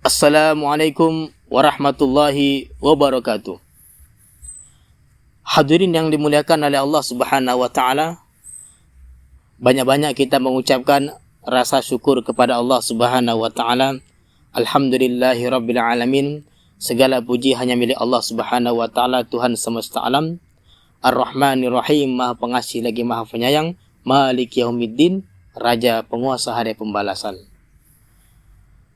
Assalamualaikum warahmatullahi wabarakatuh. Hadirin yang dimuliakan oleh Allah Subhanahu wa taala, banyak-banyak kita mengucapkan rasa syukur kepada Allah Subhanahu wa taala. Alhamdulillahirabbil alamin. Segala puji hanya milik Allah Subhanahu wa taala, Tuhan semesta alam. Ar-Rahmanir Rahim, Maha Pengasih lagi Maha Penyayang. Malik Yaumiddin, Raja Penguasa Hari Pembalasan.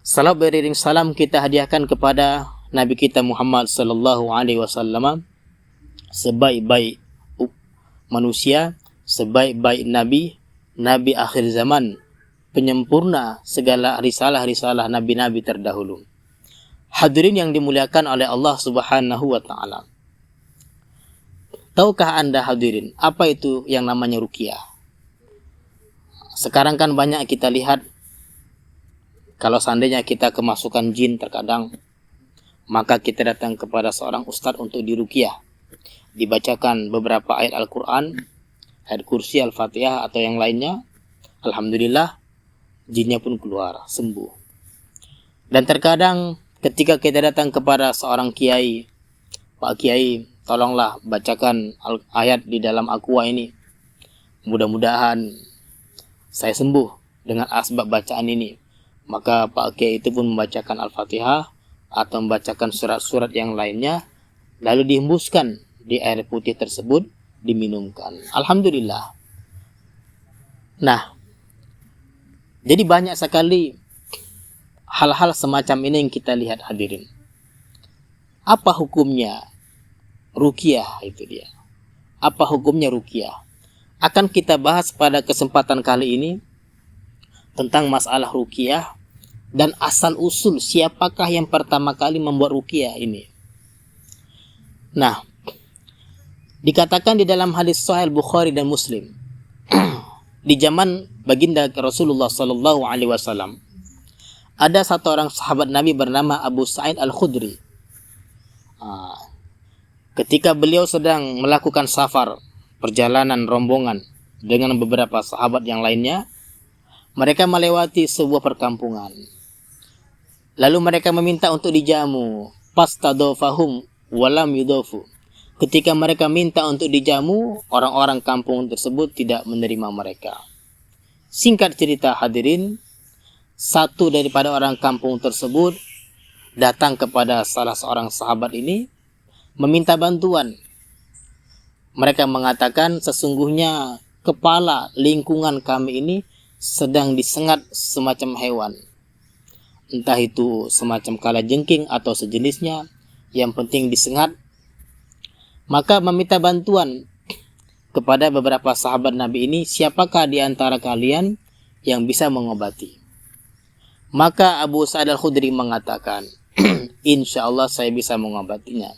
Salam beriring salam kita hadiahkan kepada Nabi kita Muhammad sallallahu alaihi wasallam, sebaik-baik manusia, sebaik-baik nabi, nabi akhir zaman, penyempurna segala risalah-risalah nabi-nabi terdahulu. Hadirin yang dimuliakan oleh Allah Subhanahu wa taala. Tahukah Anda hadirin, apa itu yang namanya ruqyah? Sekarang kan banyak kita lihat, kalau seandainya kita kemasukan jin terkadang, maka kita datang kepada seorang ustadz untuk diruqyah. Dibacakan beberapa ayat Al-Quran, ayat kursi, Al-Fatihah atau yang lainnya. Alhamdulillah, jinnya pun keluar, sembuh. Dan terkadang ketika kita datang kepada seorang kiai, Pak Kiai, tolonglah bacakan ayat di dalam Aqua ini. Mudah-mudahan saya sembuh dengan asbab bacaan ini. Maka Pak Kiai itu pun membacakan Al-Fatihah atau membacakan surat-surat yang lainnya, lalu dihembuskan di air putih tersebut, diminumkan. Alhamdulillah. Nah, jadi banyak sekali hal-hal semacam ini yang kita lihat hadirin. Apa hukumnya ruqyah itu dia? Apa hukumnya ruqyah? Akan kita bahas pada kesempatan kali ini tentang masalah ruqyah dan asal usul siapakah yang pertama kali membuat ruqyah ini. Nah, dikatakan di dalam hadis Sahih Bukhari dan Muslim, di zaman baginda Rasulullah sallallahu alaihi wasallam, ada satu orang sahabat Nabi bernama Abu Sa'id Al-Khudri. Ketika beliau sedang melakukan safar, perjalanan rombongan dengan beberapa sahabat yang lainnya, mereka melewati sebuah perkampungan. Lalu mereka meminta untuk dijamu. Fastadofahum walam yudofu. Ketika mereka minta untuk dijamu, orang-orang kampung tersebut tidak menerima mereka. Singkat cerita hadirin, satu daripada orang kampung tersebut datang kepada salah seorang sahabat ini, meminta bantuan. Mereka mengatakan, sesungguhnya kepala lingkungan kami ini sedang disengat semacam hewan. Entah itu semacam kalajengking atau sejenisnya, yang penting disengat. Maka meminta bantuan kepada beberapa sahabat Nabi ini, siapakah di antara kalian yang bisa mengobati? Maka Abu Sa'id Al-Khudri mengatakan, insya Allah saya bisa mengobatinya.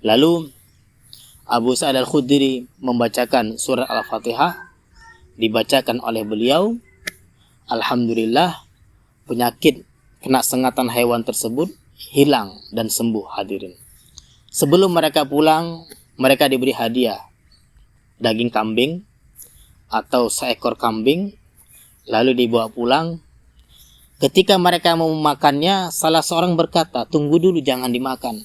Lalu Abu Sa'id Al-Khudri membacakan surat Al-Fatihah, dibacakan oleh beliau. Alhamdulillah, penyakit kena sengatan hewan tersebut hilang dan sembuh hadirin. Sebelum mereka pulang, mereka diberi hadiah daging kambing atau seekor kambing, lalu dibawa pulang. Ketika mereka mau memakannya, salah seorang berkata, tunggu dulu, jangan dimakan.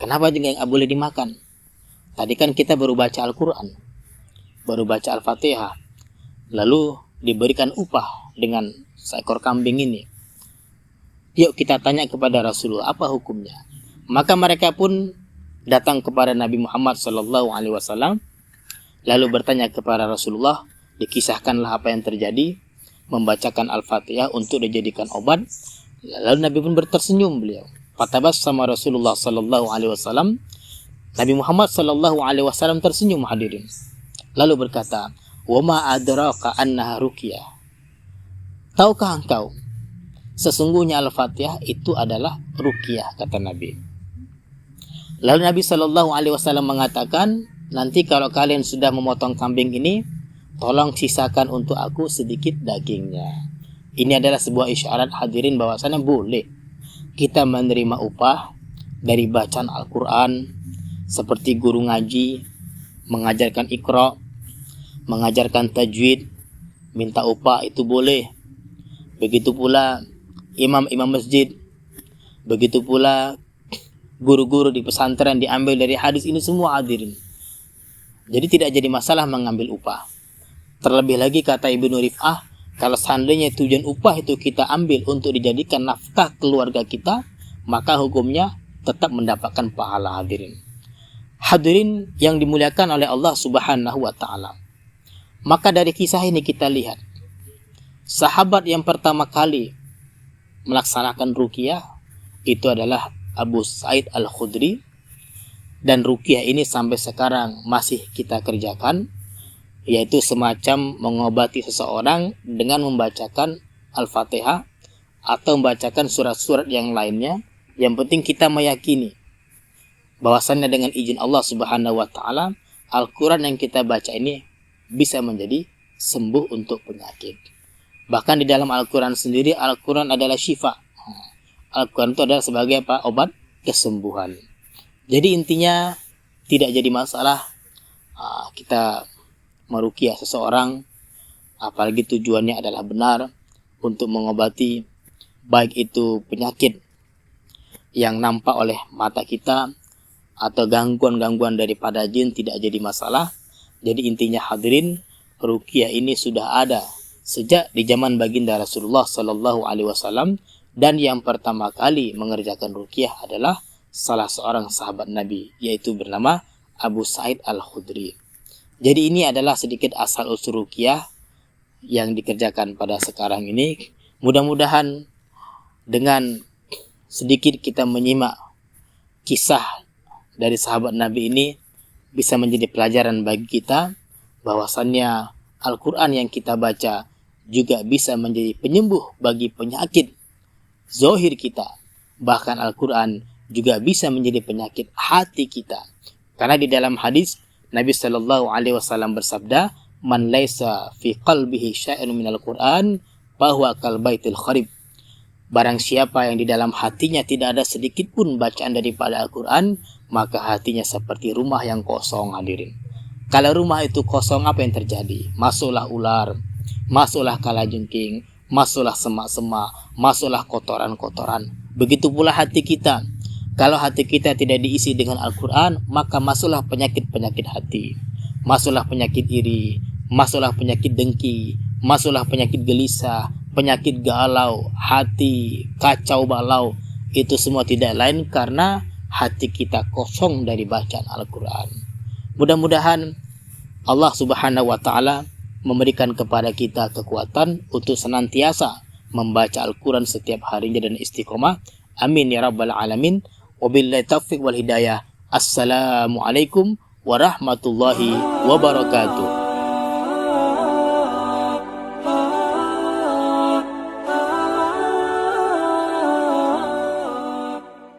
Kenapa juga nggak boleh dimakan? Tadi kan kita baru baca Al-Quran, baru baca Al-Fatihah, lalu diberikan upah dengan seekor kambing ini. Yuk kita tanya kepada Rasulullah, apa hukumnya? Maka mereka pun datang kepada Nabi Muhammad SAW, lalu bertanya kepada Rasulullah, dikisahkanlah apa yang terjadi, membacakan Al-Fatihah untuk dijadikan obat. Lalu Nabi pun tersenyum beliau. Fatabassama Rasulullah SAW, Nabi Muhammad SAW tersenyum hadirin. Lalu berkata, wa ma adraka annaha ruqyah. Tahukah engkau, sesungguhnya Al-Fatihah itu adalah ruqyah, kata Nabi. Lalu Nabi SAW mengatakan, nanti kalau kalian sudah memotong kambing ini, tolong sisakan untuk aku sedikit dagingnya. Ini adalah sebuah isyarat hadirin bahwasanya boleh kita menerima upah dari bacaan Al-Quran, seperti guru ngaji, mengajarkan Iqra, mengajarkan tajwid, minta upah itu boleh. Begitu pula imam-imam masjid, begitu pula guru-guru di pesantren diambil dari hadis ini semua, hadirin. Jadi tidak jadi masalah mengambil upah. Terlebih lagi kata Ibnu Rif'ah, kalau seandainya tujuan upah itu kita ambil untuk dijadikan nafkah keluarga kita, maka hukumnya tetap mendapatkan pahala, hadirin. Hadirin yang dimuliakan oleh Allah Subhanahu wa taala. Maka dari kisah ini kita lihat sahabat yang pertama kali melaksanakan ruqyah itu adalah Abu Sa'id Al-Khudri, dan ruqyah ini sampai sekarang masih kita kerjakan, yaitu semacam mengobati seseorang dengan membacakan Al-Fatihah atau membacakan surat-surat yang lainnya. Yang penting kita meyakini bahwasannya dengan izin Allah Subhanahu wa taala, Al-Quran yang kita baca ini bisa menjadi sembuh untuk penyakit. Bahkan di dalam Al-Quran sendiri, Al-Quran adalah syifa. Al-Quran itu adalah sebagai apa? Obat kesembuhan. Jadi intinya tidak jadi masalah kita meruqyah seseorang, apalagi tujuannya adalah benar untuk mengobati baik itu penyakit yang nampak oleh mata kita atau gangguan-gangguan daripada jin, tidak jadi masalah. Jadi intinya hadirin, ruqyah ini sudah ada sejak di zaman baginda Rasulullah Sallallahu Alaihi Wasallam, dan yang pertama kali mengerjakan ruqyah adalah salah seorang sahabat Nabi, yaitu bernama Abu Sa'id Al-Khudri. Jadi ini adalah sedikit asal usul ruqyah yang dikerjakan pada sekarang ini. Mudah-mudahan dengan sedikit kita menyimak kisah dari sahabat Nabi ini bisa menjadi pelajaran bagi kita bahwasannya Al-Quran yang kita baca juga bisa menjadi penyembuh bagi penyakit zahir kita. Bahkan Al-Quran juga bisa menjadi penyakit hati kita. Karena di dalam hadis Nabi Shallallahu Alaihi Wasallam bersabda, "Man laisa fi qalbihi syai'un minal Quran, fahuwa kal baitil kharib." Barang siapa yang di dalam hatinya tidak ada sedikit pun bacaan daripada Al-Quran, maka hatinya seperti rumah yang kosong, hadirin. Kalau rumah itu kosong, apa yang terjadi? Masuklah ular, masuklah kalajengking, masuklah semak-semak, masuklah kotoran-kotoran. Begitu pula hati kita. Kalau hati kita tidak diisi dengan Al-Quran, maka masuklah penyakit-penyakit hati. Masuklah penyakit iri, masuklah penyakit dengki, masuklah penyakit gelisah, penyakit galau, hati kacau balau. Itu semua tidak lain karena hati kita kosong dari bacaan Al-Quran. Mudah-mudahan Allah Subhanahu wa taala memberikan kepada kita kekuatan untuk senantiasa membaca Al-Quran setiap harinya dan istiqomah. Amin ya rabbal alamin. Wabillahi taufiq wal hidayah. Assalamualaikum warahmatullahi wabarakatuh.